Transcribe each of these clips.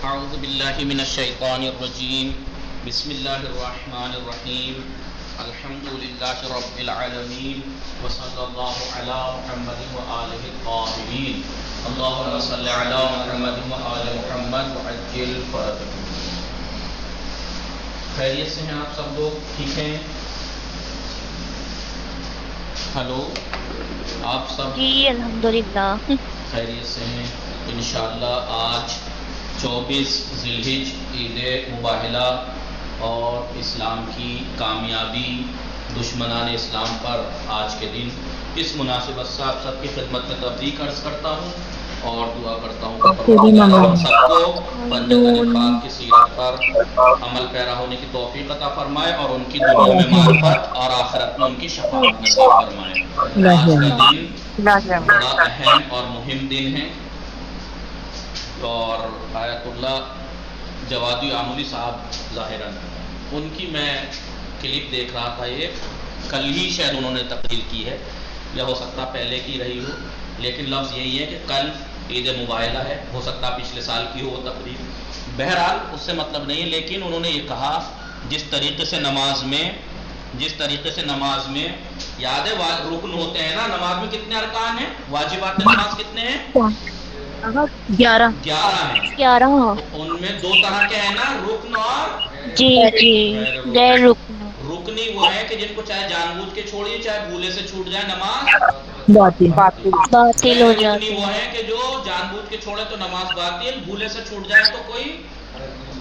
اعوذ باللہ من الشیطان الرجیم بسم اللہ الرحمن الرحیم الحمد للہ رب العالمین وصلی اللہ علی محمد وآلہ الطاہرین اللہم صلی علی محمد وآل محمد وعجل فرجہ۔ خیریت سے ہیں آپ سب لوگ؟ ٹھیک ہیں؟ ہلو، آپ سب جی الحمدللہ خیریت سے ہیں؟ انشاءاللہ آج 24 ذی الحجہ عید مباہلہ اور اسلام کی کامیابی دشمنان اسلام پر آج کے دن، اس مناسبت سے آپ سب کی خدمت میں تبریک عرض کرتا ہوں اور دعا کرتا ہوں کہ پروردگار ہم سب کو بندگان پاک کی سیرت پر عمل پیرا ہونے کی توفیق عطا فرمائے اور ان کی دنیا میں معرفت اور آخرت میں ان کی شفاعت نصیب فرمائے۔ آج کا دن بڑا اہم اور مہم دن ہے اور آیت اللہ جوادی عاملی صاحب ظاہراً ان کی میں کلپ دیکھ رہا تھا، یہ کل ہی شاید انہوں نے تقریر کی ہے یا ہو سکتا پہلے کی رہی ہو، لیکن لفظ یہی ہے کہ کل عید مباہلہ ہے، ہو سکتا پچھلے سال کی ہو وہ تقریر، بہرحال اس سے مطلب نہیں ہے، لیکن انہوں نے یہ کہا جس طریقے سے نماز میں یاد ہے رکن ہوتے ہیں نا، نماز میں کتنے ارکان ہیں؟ واجبات نماز کتنے ہیں؟ 11 ہیں۔ تو ان میں دو طرح کے ہیں نا، رکن اور جی غیر رکن رکنی وہ ہے کہ جن کو چاہے جان بوجھ کے چھوڑیے چاہے بھولے سے چھوٹ جائے نماز باطل ہو غیر رکنی جاتے وہ ہیں۔ ہے کہ جو جان بوجھ کے چھوڑے تو نماز باطل، بھولے سے چھوٹ جائے تو کوئی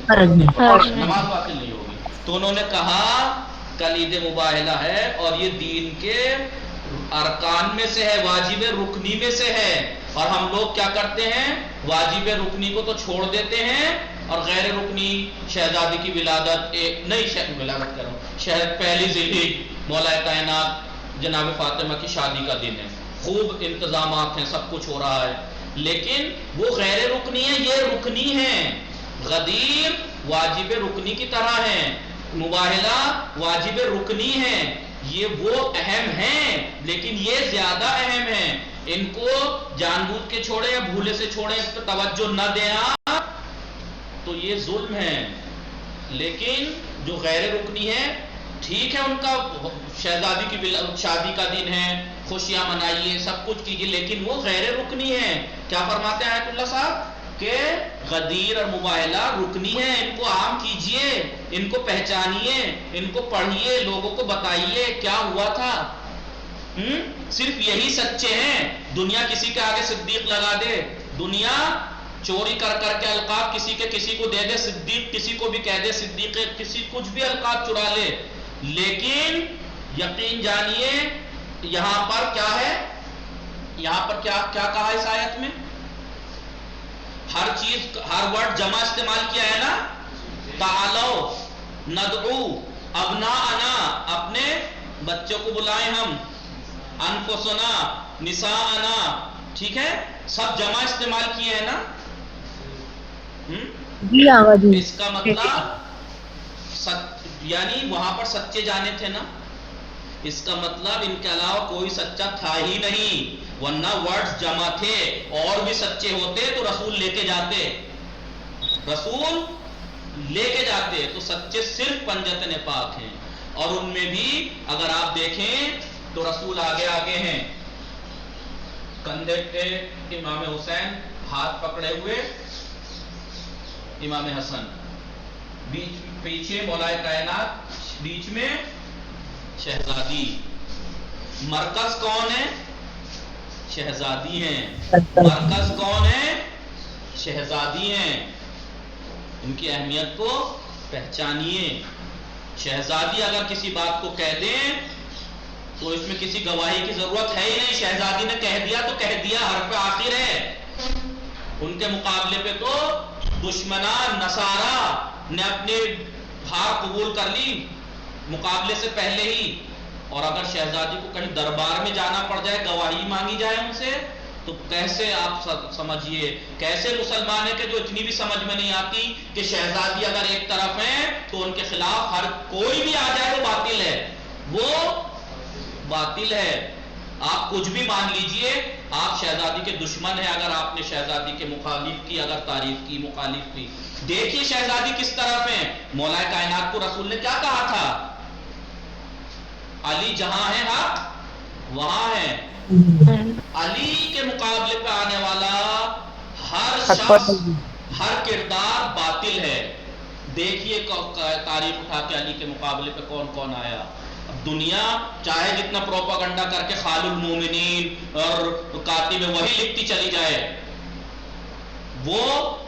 حرج نماز نہیں۔ باطل نہیں ہوگی۔ تو انہوں نے کہا کل عید مباہلہ ہے اور یہ دین کے ارکان میں سے ہے، واجب رکنی میں سے ہے، اور ہم لوگ کیا کرتے ہیں؟ واجب رکنی کو تو چھوڑ دیتے ہیں اور غیر رکنی شہزادی کی ولادت ولادت کرو پہلی ذی الحجہ مولا کائنات جناب فاطمہ کی شادی کا دن ہے، خوب انتظامات ہیں، سب کچھ ہو رہا ہے، لیکن وہ غیر رکنی ہے، یہ رکنی ہے۔ غدیر واجب رکنی کی طرح ہے، مباہلہ واجب رکنی ہے، یہ وہ اہم ہیں لیکن یہ زیادہ اہم ہیں، ان کو جان بوجھ کے چھوڑے یا بھولے سے چھوڑے، اس پہ توجہ نہ دینا تو یہ ظلم ہے۔ لیکن جو غیر رکنی ہے ٹھیک ہے، ان کا شہزادی کی شادی کا دن ہے، خوشیاں منائیے، سب کچھ کیجیے، لیکن وہ غیر رکنی ہے۔ کیا فرماتے ہیں آیت اللہ صاحب کہ غدیر اور مباہلہ رکنی ہے، ان کو عام کیجیے، ان کو پہچانیے، ان کو پڑھیے، لوگوں کو بتائیے کیا ہوا تھا۔ صرف یہی سچے ہیں، دنیا کسی کے آگے صدیق لگا دے، دنیا چوری کر کر کے القاب کسی کو دے دے صدیق، کسی کو بھی کہہ دے صدیق، کسی کچھ بھی القاب چرا لے، لیکن یقین جانیے یہاں پر کیا ہے، یہاں پر کیا کہا اس آیت میں؟ ہر چیز، ہر ورڈ جمع استعمال کیا ہے نا، تعالو ندعو ابناءنا، اپنے بچوں کو بلائیں ہم، انفسنا نساءنا، ٹھیک ہے، سب جمع استعمال کیے ہیں نا۔ اس کا مطلب یعنی وہاں پر سچے جانے تھے نا، اس کا مطلب ان کے علاوہ کوئی سچا تھا ہی نہیں، ورنہ ورڈز جمع تھے، اور بھی سچے ہوتے تو رسول لے کے جاتے، تو سچے صرف پنجتن پاک ہیں، اور ان میں بھی اگر آپ دیکھیں تو رسول آگے ہیں، کندھے پہ امام حسین، ہاتھ پکڑے ہوئے امام حسن، پیچھے مولا کائنات، بیچ میں شہزادی، مرکز کون ہے؟ شہزادی ہیں، مرکز کون ہے؟ شہزادی ہیں، ان کی اہمیت کو پہچانیے۔ شہزادی اگر کسی بات کو کہہ دیں تو اس میں کسی گواہی کی ضرورت ہے ہی نہیں، شہزادی نے کہہ دیا تو کہہ دیا، حرف آخر ہے۔ ان کے مقابلے پہ تو دشمنان نصارہ نے اپنی ہار قبول کر لی مقابلے سے پہلے ہی، اور اگر شہزادی کو کہیں دربار میں جانا پڑ جائے، گواہی مانگی جائے ان سے، تو کیسے آپ سمجھیے کیسے مسلمان ہے کہ جو اتنی بھی سمجھ میں نہیں آتی کہ شہزادی اگر ایک طرف ہے تو ان کے خلاف ہر کوئی بھی آ جائے وہ باطل ہے، وہ باطل ہے۔ آپ کچھ بھی مان لیجئے، آپ شہزادی کے دشمن ہیں اگر آپ نے شہزادی کے مخالف کی اگر تعریف کی مخالف کی. دیکھیے شہزادی کس طرف ہیں. مولا کائنات کو رسول نے کیا کہا تھا؟ علی جہاں ہے حق وہاں ہے. علی کے مقابلے پہ آنے والا ہر شخص ہر کردار باطل ہے. دیکھیے تاریخ اٹھا کے علی کے مقابلے پہ کون کون آیا. اب دنیا چاہے جتنا پروپاگنڈا کر کے خال المومنین اور کاتب وہی لکھتی چلی جائے، وہ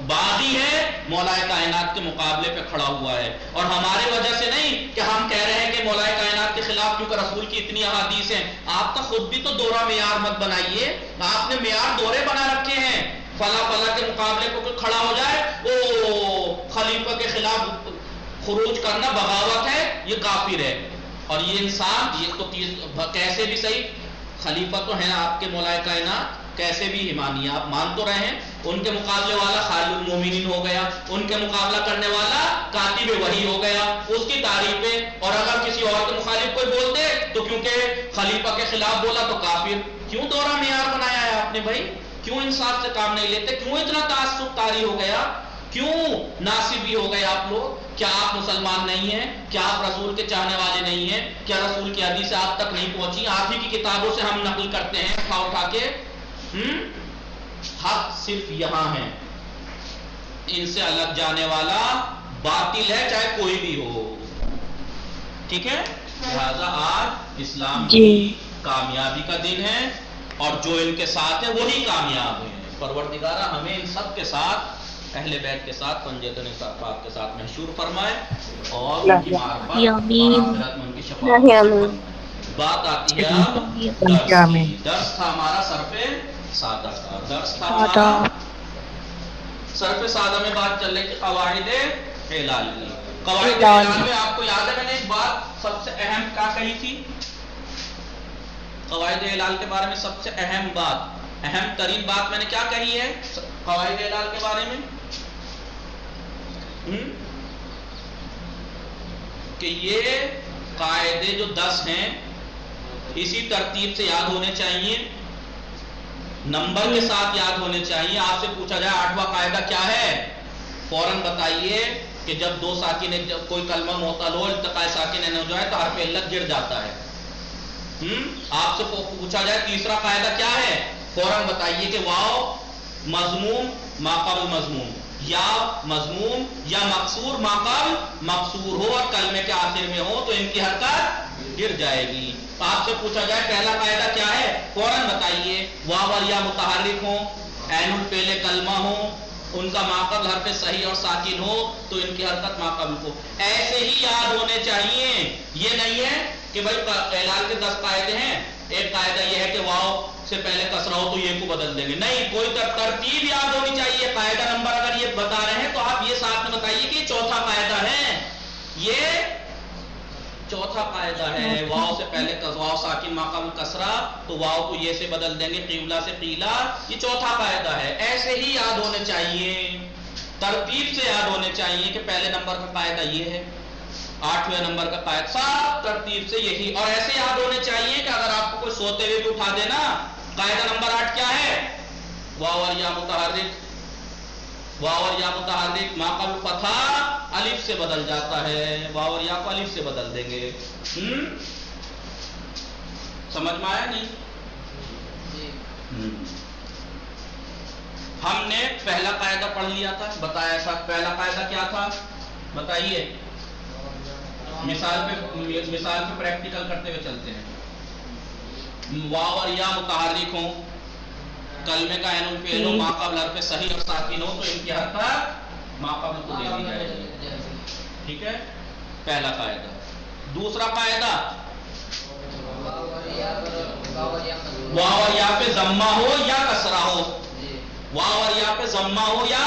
باغی ہے مولا کائنات کے مقابلے پہ کھڑا ہوا ہے. اور ہمارے وجہ سے نہیں کہ ہم کہہ رہے ہیں کہ مولا کائنات کے خلاف کیونکہ رسول کی اتنی احادیث ہیں. آپ کا خود بھی تو دوہرا معیار مت بنائیے. آپ نے معیار دوہرے بنا رکھے ہیں. فلاں فلاں کے مقابلے کو کوئی کھڑا ہو جائے وہ خلیفہ کے خلاف خروج کرنا بغاوت ہے، یہ کافر ہے. اور یہ انسان یہ تو کیسے بھی صحیح خلیفہ تو ہیں آپ کے مولا کائنات، کیسے بھی ایمانی آپ مان تو رہے ہیں. ان کے مقابلے والا خالد المومنین ہو گیا، ان کے مقابلہ کرنے والا کاتب وحی ہو گیا، اس کی تعریفیں. اور اگر کسی اور کے مخالف کوئی بولتے تو کیونکہ خلیفہ کے خلاف بولا تو کافر. کیوں دوہرا معیار بنایا ہے آپ نے بھائی؟ کیوں انصاف سے کام نہیں لیتے؟ کیوں اتنا تعصب طاری ہو گیا؟ کیوں ناصبی ہو گئے آپ لوگ؟ کیا آپ مسلمان نہیں ہیں؟ کیا آپ رسول کے چاہنے والے نہیں ہیں؟ کیا رسول کی حدیث آپ تک نہیں پہنچی؟ آپ ہی کی کتابوں سے ہم نقل کرتے ہیں اٹھا اٹھا کے. حق صرف یہاں ہے، ان سے الگ جانے والا باطل ہے چاہے کوئی بھی ہو. ٹھیک ہے؟ لہذا آج اسلام کی کامیابی کا دن ہے اور جو ان کے ساتھ ہیں وہی کامیاب ہیں. پروردگارہ ہمیں ان سب کے ساتھ اہل بیت کے ساتھ پنجتن پاک کے ساتھ محشور فرمائے اور ان کی معرفت اور آخرت میں ان کی شفاعت نصیب فرمائے. بات آتی ہے اب درس کی. درس تھا ہمارا صرف سادہ کا. درس تھا ہمارا صرف سادہ میں بات چل رہی تھی قواعد اعلال کی. قواعد اعلال میں آپ کو یاد ہے میں نے ایک بات سب سے اہم کیا کہی تھی؟ قواعد اعلال کے بارے میں سب سے اہم بات، اہم ترین بات میں نے کیا کہی ہے قواعد اعلال کے بارے میں؟ کہ یہ قاعدے جو 10 ہیں اسی ترتیب سے یاد ہونے چاہیے، نمبر کے ساتھ یاد ہونے چاہیے. آپ سے پوچھا جائے 8واں قاعدہ کیا ہے، فوراً بتائیے کہ جب دو ساکن جب کوئی کلمہ معتل ہو التقاء ساکن ہو جائے تو حرف علت گر جاتا ہے. آپ سے پوچھا جائے تیسرا قاعدہ کیا ہے، فوراً بتائیے کہ واو مضموم ما قبل مضموم، یا مضموم یا مقصور ما قبل مقصور ہو اور کلمے کے آخر میں ہو تو ان کی حرکت گر جائے گی. آپ سے پوچھا جائے پہلا قاعدہ کیا ہے، فوراً بتائیے واو اور یا متحرک ہوں، عین الفعل کلمہ ہو، ان کا ما قبل حرف صحیح اور ساکن ہو تو ان کی حرکت ما قبل کو. ایسے ہی یاد ہونے چاہیے. یہ نہیں ہے کہ بھائی اعلال کے 10 قاعدے ہیں، ایک قاعدہ یہ ہے کہ واو سے پہلے کسرہ ہو تو یہ کو بدل دیں گے. نہیں، کوئی ترتیب یاد ہونی چاہیے. قاعدہ نمبر اگر یہ بتا رہے ہیں تو آپ یہ ساتھ میں بتائیے کہ یہ چوتھا قاعدہ ہے، یہ چوتھا قاعدہ ہے. واو سے پہلے واو ساکن ما قبل کسرہ تو واو کو یہ سے بدل دیں گے، قیولہ سے قیلہ، یہ چوتھا قاعدہ ہے. ایسے ہی یاد ہونے چاہیے، ترتیب سے یاد ہونے چاہیے کہ پہلے نمبر کا قاعدہ یہ ہے، 8ویں نمبر کا قاعدہ، سب ترتیب سے یہی. اور ایسے یاد ہونے چاہیے کہ اگر آپ کو کوئی سوتے ہوئے بھی اٹھا دینا قاعدہ نمبر 8 کیا ہے، واو اور یا متحرک، واو اور یا متحرک ما قبل فتح الف سے بدل جاتا ہے، واو اور یا کو الف سے بدل دیں گے. سمجھ میں آیا نہیں؟ ہم نے پہلا قاعدہ پڑھ لیا تھا، بتایا تھا پہلا قاعدہ کیا تھا بتائیے. مثال پہ پریکٹیکل کرتے ہوئے چلتے ہیں. واو اور یا متحرک ہوں، کلمے کا عین الفعل ہو، ما قبل حرف صحیح اور ساکن ہو تو ان کی حرکت ما قبل کو دے دی جائے گی. ٹھیک ہے، پہلا قاعدہ. دوسرا قاعدہ واو اور یا پہ ضمہ ہو یا کسرہ ہو، واو اور یا پہ ضمہ ہو یا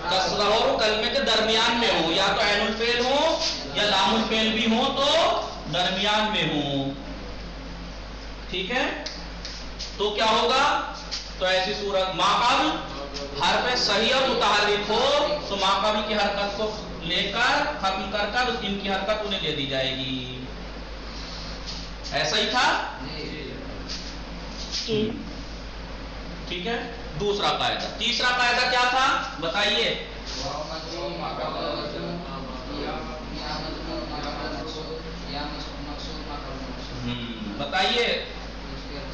کسرہ ہو، کلمے کے درمیان میں ہو، یا تو عین الفعل ہو یا لام الفعل بھی ہو تو درمیان میں ہو. ٹھیک ہے، تو کیا ہوگا، تو ایسی صورت ما قبل حرف صحیح اور متحرک ہو تو ما قبل کی حرکت کو لے کر ختم کر کر ان کی حرکت انہیں دے دی جائے گی. ایسا ہی تھا. ٹھیک ہے، دوسرا قاعدہ. تیسرا قاعدہ کیا تھا بتائیے؟ بتائیے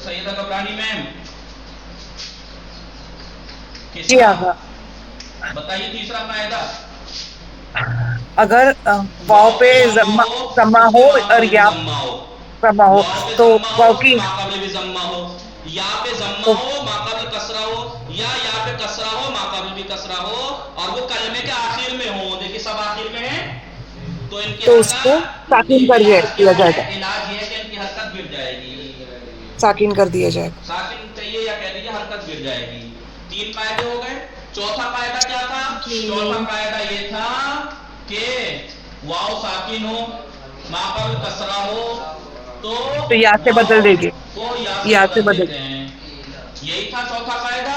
سیدہ کبرانی میم. جی آقا. بتائیے تیسرا قاعدہ. اگر واو پہ ضمہ ہو اور یا ضمہ ہو واو پہ تو ضمہ واو ہو کی ماقابل بھی ضمہ ہو، یا پہ ضمہ ہو ماقابل کسرہ ہو، یا پہ کسرہ ہو ماقابل بھی کسرہ ہو، اور وہ کلمے کے آخر میں ہو. دیکھیے سب آخر میں ہیں تو ان کی تو اس کو حرکت، ساکن کر علاج کیا دیا ہے؟ جائے گا. علاج یہ ہے کہ ان کی حرکت گر جائے گی. ساکن کر دیا جائے گا. ساکن چاہیے یا کہہ دیجیے حرکت گر جائے گی. 3 قاعدے ہو گئے. چوتھا قاعدہ کیا تھا؟ جی. چوتھا قاعدہ یہ تھا کہ واو ساکن ہو ماقابل کسرہ ہو تو یا سے بدل دے گے، کو یا سے بدل دیتے ہیں. یہی تھا چوتھا قاعدہ.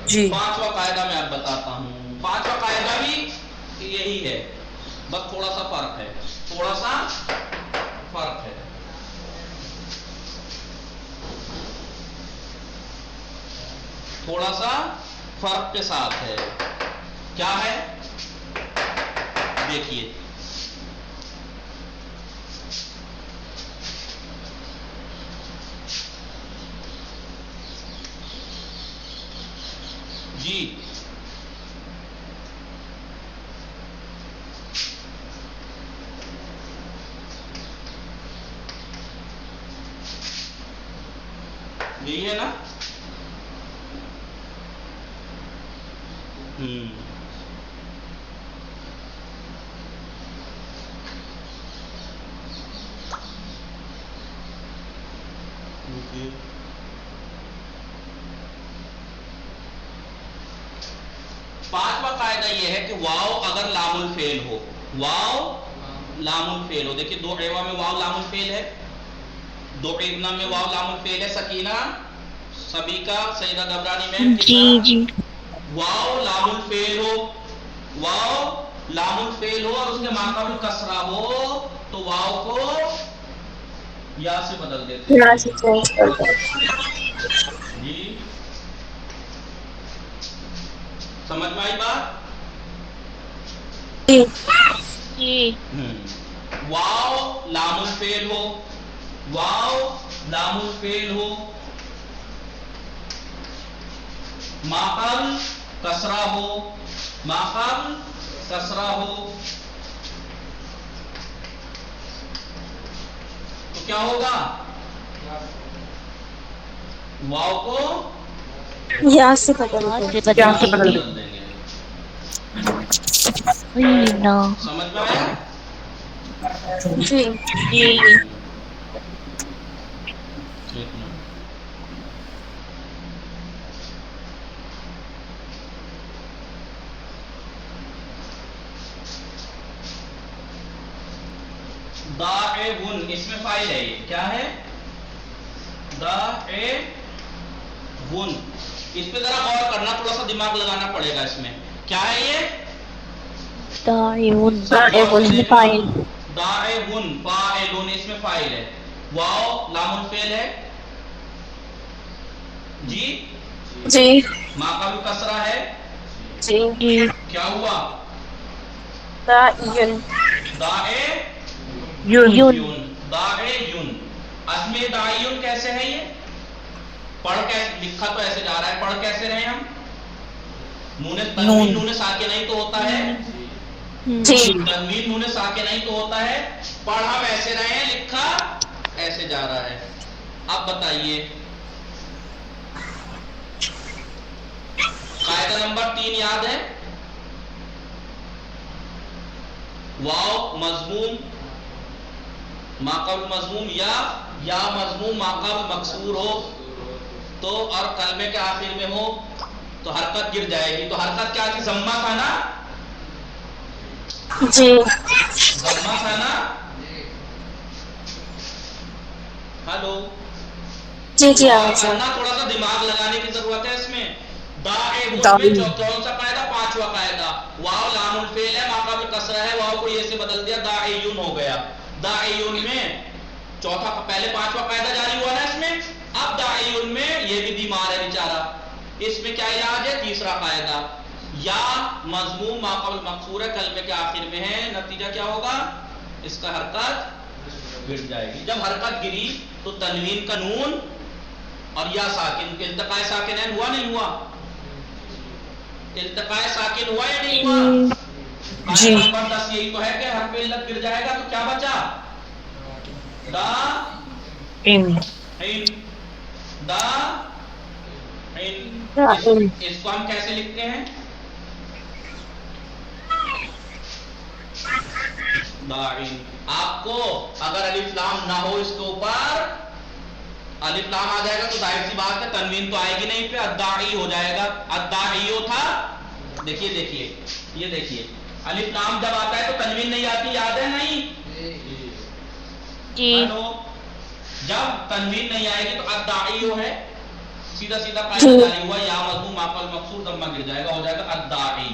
جی. 5واں قاعدہ میں اب بتاتا ہوں. 5واں قاعدہ بھی یہی ہے، بس تھوڑا سا فرق ہے، تھوڑا سا فرق ہے. تھوڑا سا فرق کے ساتھ ہے. کیا ہے دیکھیے. جی یہی ہے نا. پانچواں قاعدہ یہ ہے کہ واو اگر لام الفعل ہو، واو لام الفعل ہو. دیکھیے 2 عیوا میں واو لام الفعل ہے، 2 ابنا میں واو لام الفعل ہے. سکینہ، سبیکہ، سیدہ گبرانی میم کے جی ساتھ جی. واو لام الفعل ہو، واو لام الفعل ہو اور اس کے ماقابل کسرہ ہو تو واو کو یا سے بدل دیتے ہیں. جی سمجھ میں آئی بات؟ جی. واو لام الفعل ہو، واو لام الفعل ہو ماقابل کسرہ ہو، ماقابل کسرہ ہو تو کیا ہوگا؟ واو کو یا سے بدل یا سے بدل دیں گے. نو. سمجھ میں آیا؟ جی. جی. داعون اس میں فاعل ہے. یہ کیا ہے؟ داعون. اس پہ ذرا غور کرنا، تھوڑا سا دماغ لگانا پڑے گا. اس میں کیا ہے یہ؟ داعون. داعون فاعل. فاعلون اس میں فاعل ہے. واو لام الفعل ہے. جی جی. ماقابل کسرہ ہے. جی. جی. کیا ہوا؟ داعین. داعیون. داعیون. اسم داعیون کیسے ہے؟ یہ پڑھ کیسے لکھا تو ایسے جا رہا ہے، پڑھ کیسے رہے ہم؟ تنوین نون ساکن نہیں تو ہوتا ہے. جی. تنوین نون ساکن نہیں تو ہوتا ہے. پڑھا ویسے رہے ہیں، لکھا ایسے جا رہا ہے. اب بتائیے قاعدہ نمبر 3 یاد ہے؟ واو مضموم ماقبل مضموم یا مضموم ماقبل مکسور ہو تو اور کلمے کے آخر میں ہو تو حرکت گر جائے گی. تو حرکت کیا تھی؟ ضمہ تھا نا. جی. ضمہ تھا نا. ہلو. جی. جی. تھوڑا سا دماغ لگانے کی ضرورت ہے. اس میں داعون میں کون سا قاعدہ؟ 5واں قاعدہ. واو لام الفعل ہے ماقابل کسرہ ہے، واو کو یہ سے بدل دیا داعیون ہو گیا. داعیون میں چوتھا، پہلے 5واں قاعدہ جاری ہوا نا. اس میں اب داعی میں یہ بھی بیمار ہے بیچارہ، اس میں کیا علاج ہے؟ تیسرا قاعدہ، یا مضموم ما قبل مقصور ہے کلمے کے آخر میں ہے، نتیجہ کیا ہوگا؟ اس کا حرکت گر جائے گی. جب حرکت گری تو تنوین کا نون اور یا ساکن کے التقاء ساکنین ہوا نہیں ہوا؟ التقاء ساکن ہوا یا نہیں ہوا؟ جی. آیت نمبر 10 یہی تو ہے کہ حرف علت گر جائے گا تو کیا بچا؟ دا ان دا اس کو ہم کیسے لکھتے ہیں؟ داعین. آپ کو اگر الف لام نہ ہو اس کے اوپر، الف لام آ جائے گا تو ظاہر سی بات ہے تنوین تو آئے گی نہیں، پہ الداعی ہو جائے گا. الداعیو تھا، دیکھیے یہ دیکھیے الف لام جب آتا ہے تو تنوین نہیں آتی، یاد ہے نہیں؟ جی. جب تنوین نہیں آئے گی تو الداعیو ہے، سیدھا قاعدہ جاری ہوا، یا مضموم ما قبل مقصور ضمہ گر جائے گا، ہو جائے گا الداعی.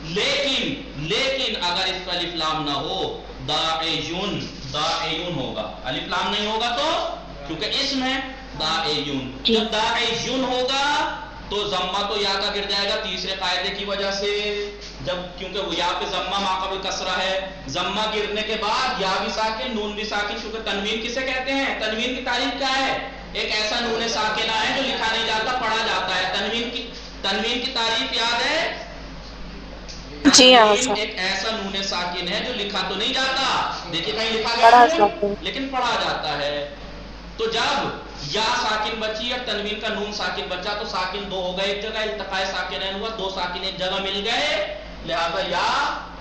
لیکن اگر اس پر الف لام نہ ہو، داعیون ہوگا. الف لام نہیں ہوگا تو کیونکہ اسم ہے داعیون. جب داعیون ہوگا تو ضمہ تو یا کا گر جائے گا تیسرے قاعدے کی وجہ سے، جب کیونکہ وہ یا پہ ضمہ ما قبل کسرہ ہے، ضمہ گرنے کے بعد یا بھی ساکن نون بھی ساکن. کیونکہ تنوین کسے کہتے ہیں؟ تنوین کی تعریف کیا ہے؟ ایک ایسا نون ساکنہ ہے جو لکھا نہیں جاتا پڑھا جاتا ہے. تنوین کی تعریف یاد ہے؟ جی ہاں. ایک ایسا نون ساکن ہے جو لکھا تو نہیں جاتا، دیکھیے کہیں لکھا گیا لیکن پڑھا جاتا ہے. تو جب یا ساکن بچی اور تنوین کا نون ساکن بچا تو ساکن دو ہو گئے ایک جگہ، التقاء ساکنین ہوا، دو ساکن ایک جگہ مل گئے، لہذا یا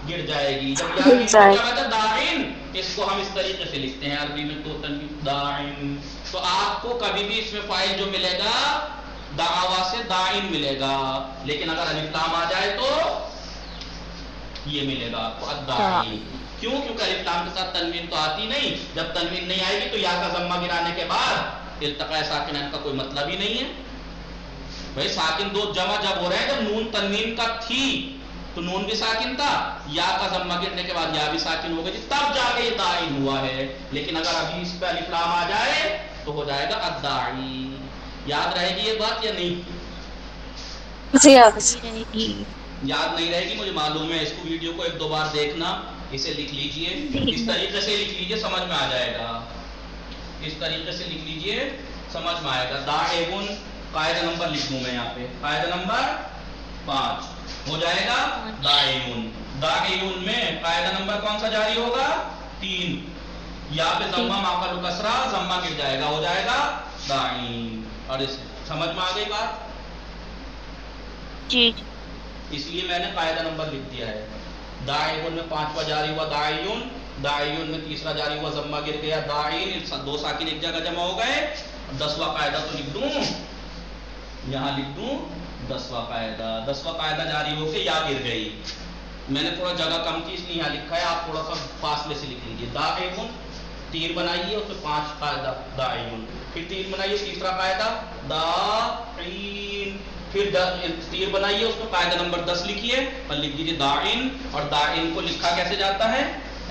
گر جائے گی. جب یا گر جائے گا داعین، اس کو ہم اس طریقے سے لکھتے ہیں عربی میں تو تنوین داعین. تو آپ کو کبھی بھی اس میں فاعل جو ملے گا دعوا سے داعین ملے گا، لیکن اگر الف لام آ جائے تو یہ ملے گا آپ کو الداعی. کیوں؟ کیونکہ الف لام کے ساتھ تنوین تو آتی نہیں. جب تنوین نہیں آئے گی تو یا کا ضمہ گرانے کے بعد التقاء ساکنین کا کوئی مطلب ہی نہیں ہے. بھائی ساکن دو جمع جب ہو رہے ہیں، جب نون تنوین کا تھی تو نون بھی ساکن تھا، یا کا ضمہ گرنے کے بعد یا بھی ساکن ہو گئی تب جا کے یہ داعین ہوا ہے. لیکن اگر ابھی اس پہ الف لام آ جائے تو ہو جائے گا الداعی. یاد رہے گی یہ بات یا نہیں؟ جی ہاں. یاد نہیں رہے گی مجھے معلوم ہے. اس کو ویڈیو کو ایک دو بار دیکھنا، اسے لکھ لیجئے، اس طریقے سے لکھ لیجئے، سمجھ میں آ جائے گا. اس طریقے سے لکھ لیجئے، سمجھ میں آئے گا. داعون قاعدہ نمبر لکھ دوں میں یہاں پہ، قاعدہ نمبر 5 ہو جائے گا داعون. داعون میں قاعدہ نمبر کون سا جاری ہوگا؟ 3. یا پہ ضمہ ما قبل کسرہ ضمہ گر جائے گا، ہو جائے گا داعین. اور اس سمجھ میں آ گئی بات؟ جی. اس لیے میں نے قاعدہ نمبر لکھ دیا ہے. داعون میں 5واں جاری ہوا داعیون، داعیون میں تیسرا جاری ہوا ضمہ گر گیا داعین، دو ساکن ایک جگہ جمع ہو گئے. 10واں قاعدہ تو لکھ دوں، یہاں لکھ دوں 10واں قاعدہ. 10واں قاعدہ جاری ہو کے یا گر گئی. میں نے تھوڑا جگہ کم کی اس لیے یہاں لکھا ہے، آپ تھوڑا سا فاصلے سے لکھ لیجیے. داعون تیر بنائیے، اس میں 5 قاعدہ داعیون، پھر تیر بنائیے تیسرا قاعدہ داعین، پھر تیر بنائیے اس میں قاعدہ نمبر 10 لکھیے اور لکھ دیجیے داعین. اور داعین کو لکھا کیسے جاتا ہے؟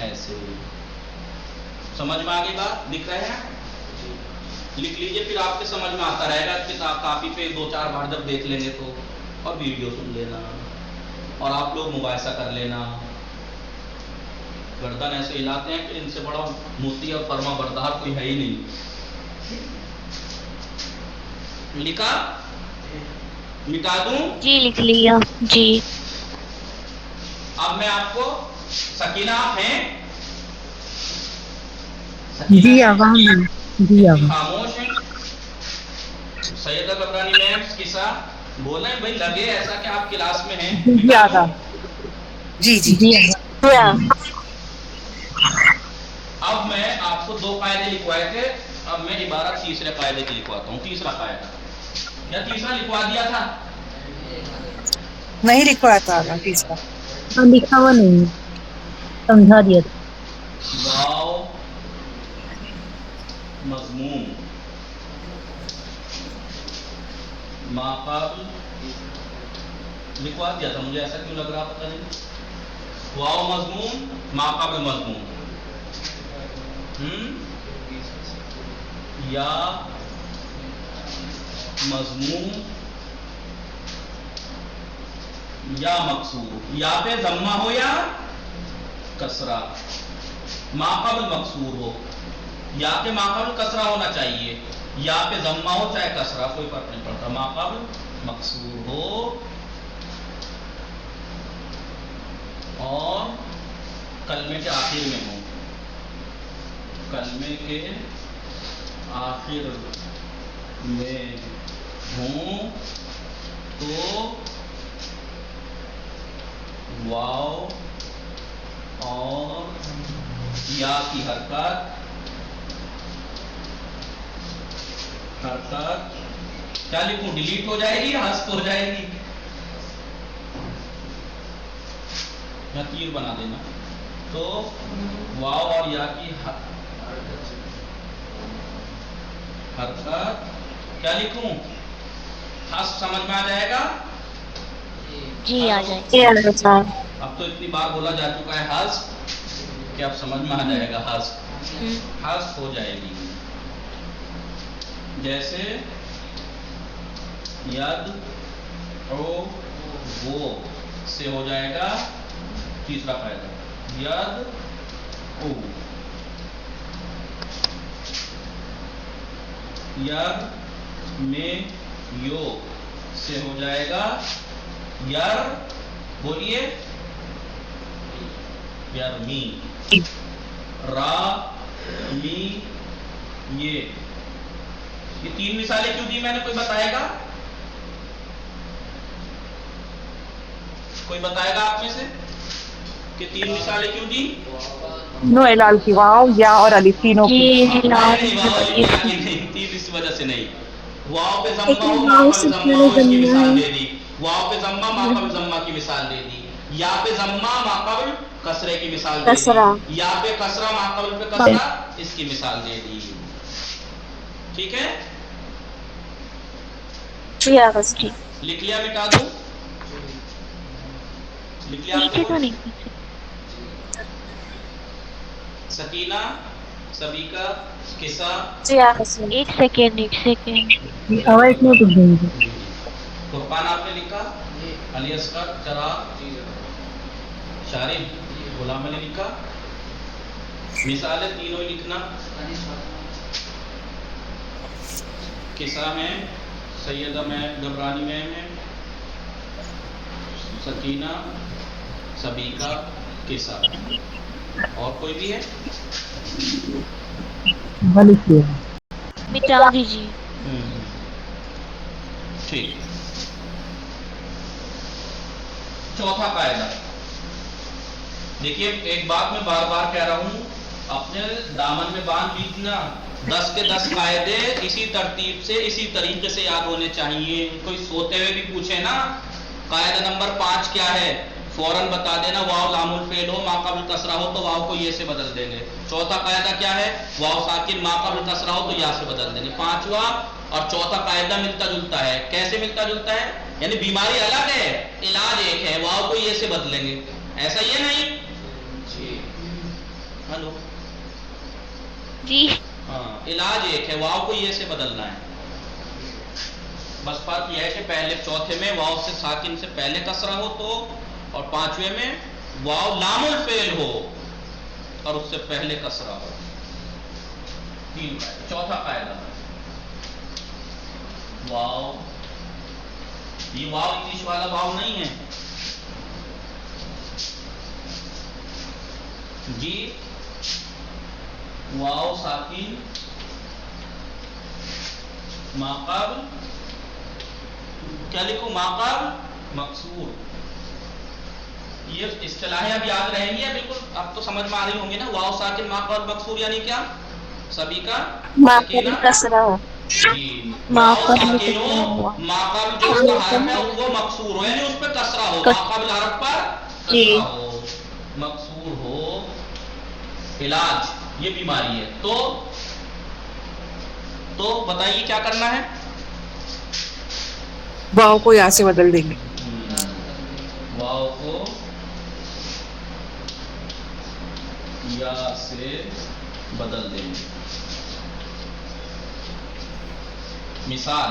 ایسے. سمجھ میں آ گئی بات؟ لکھ رہے ہیں؟ لکھ لیجیے، پھر آپ کے سمجھ میں آتا رہے گا. کتاب کاپی پہ 2-4 بار جب دیکھ لیں گے تو، اور ویڈیو سن لینا اور آپ لوگ مباحثہ کر لینا. گردن ایسے ہلاتے ہیں کہ ان سے بڑا مفتی اور فرما بردار کوئی ہے ہی نہیں. لکھا؟ مٹا دوں؟ جی لکھ لیا. جی. اب میں آپ کو سکینہ آپ ہیں؟ جی آواز جی آواز خاموش ہیں. سیدہ قبرانی میم قصہ بولیں بھائی، لگے ایسا کہ آپ کلاس میں ہیں. جی آواز جی جی جی. اب میں آپ کو 2 قاعدے لکھوائے تھے، اب میں عبارت تیسرے قاعدے کی لکھواتا ہوں. تیسرا قاعدہ یا تیسرا لکھوا دیا تھا؟ نہیں لکھوایا تھا تیسرا. لکھا ہوا نہیں، سمجھا دیا تھا. واو مضموم ما قبل لکھوا دیا تھا، مجھے ایسا کیوں لگ رہا پتہ نہیں. واو مضموم ما قبل مضموم، یا مضموم یا مکسور، یا پہ ضمہ ہو یا کسرہ، ما قبل مکسور ہو، یا کے ما قبل کسرہ ہونا چاہیے، یا پہ ضمہ ہو چاہے کسرہ، کوئی فرق نہیں پڑتا، ما قبل مکسور ہو اور کلمے کے آخر میں ہو، کلمے کے آخر میں ہوں تو واو اور یا کی حرکت کیا لکھوں، ڈیلیٹ ہو جائے گی یا حذف ہو جائے گی؟ یا تیر بنا دینا، تو واو اور یا کی حرکت کیا لکھوں، حذف سمجھ میں آ جائے گا؟ جی آ جائے اچھا اب تو اتنی بار بولا جا چکا ہے حذف کہ اب سمجھ میں آ جائے گا، حذف ہو جائے گی، جیسے ید او وہ سے ہو جائے گا تیسرا قاعدہ، ید او، ید میں یو سے ہو جائے گا یر، بولیے یرمی، را می یہ تین مثالیں کیوں دی میں نے، کوئی بتائے گا؟ کوئی بتائے گا آپ میں سے کہ تین مثالیں کیوں دی؟ نو الال کی واو یا اور الف تینوں کی، تین اس وجہ سے نہیں، واو پہ ضمہ ہو ما قبل ضمہ ہو اس کی مثال دے دی، واو پہ ضمہ ما قبل ضمہ کی مثال دے دی، یا پہ ضمہ ما قبل کسرے کی مثال دے دی، یا پہ کسرہ ما قبل پہ کسرہ اس کی مثال دے دی، ٹھیک ہے؟ لکھ لیا، مٹا دوں، لکھ لیا آپ تو نے؟ نہیں، سکینہ، سبیکہ، کسا، ایک سیکنڈ آواز نہیں ٹک گئی ہے. قربان آپ نے لکھا، علی اصغر، چراغ، شارف، غلام نے لکھا، مثالیں تینوں ہی لکھنا، کسا میں، سیدہ میں، گبرانی میں ہے، سکینہ، سبیکہ، کسا، اور کوئی بھی ہے؟ غلط کیا. مٹا دیجیے. ٹھیک، چوتھا قاعدہ دیکھیے، ایک بات میں بار بار کہہ رہا ہوں، اپنے دامن میں باندھ لیجیے، 10 کے 10 قاعدے اسی ترتیب سے اسی طریقے سے یاد ہونے چاہیے، کوئی سوتے ہوئے بھی پوچھے نا قاعدہ نمبر 5 کیا ہے، فوراً بتا دینا، واو لام الفعل ہو ما قبل کسرہ ہو تو واو کو یہ سے بدل دیں گے، چوتھا قاعدہ کیا ہے، واو ساکن ما قبل کسرہ ہو تو یا سے بدل دیں گے، پانچواں اور چوتھا قاعدہ ملتا جلتا ہے، کیسے ملتا جلتا ہے، یعنی بیماری الگ ہے، علاج ایک ہے، واو کو یہ سے بدلیں گے، ایسا ہی ہے نہیں؟ ہلو جی ہاں، علاج ایک ہے، واو کو یہ سے بدلنا ہے، بس فرق یہ ہے کہ پہلے چوتھے میں واو سے ساکن سے پہلے کسرہ ہو تو، اور پانچویں میں واو لام الفعل ہو اور اس سے پہلے کسرہ ہو، تین قاعدہ، چوتھا قاعدہ واو، یہ واو انگلش والا واو نہیں ہے جی، واو ساکن ما قبل کیا لکھوں، ما قبل مکسور، یہ اصطلاحیں اب یاد رہیں گی، بالکل اب تو سمجھ میں آ رہی ہوں گی نا، واو ساکن ما قبل مکسور یعنی کیا، سبھی کا سکینہ جی، واو ساکن ہو ما قبل جو اس کا حرف ہے وہ مکسور ہو، یعنی اس پہ کسرہ ہو، ما قبل حرف پر کسرہ ہو، مکسور ہو، علاج یہ بیماری ہے، تو بتائیے کیا کرنا ہے، واو کو یا سے بدل دیں گے، واو کو یا سے بدل دیں گے، مثال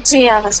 جی آغاز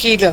کیلو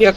یک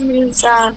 میزان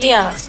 جی آغاز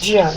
جی آغاز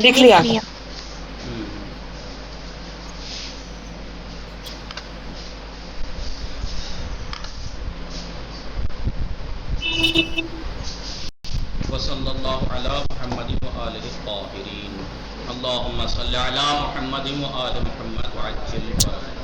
لکھ لیا وصلی اللہ علی محمد وآلہ الطاہرین اللہم صلی علی محمد وآل محمد وعجل فرجہ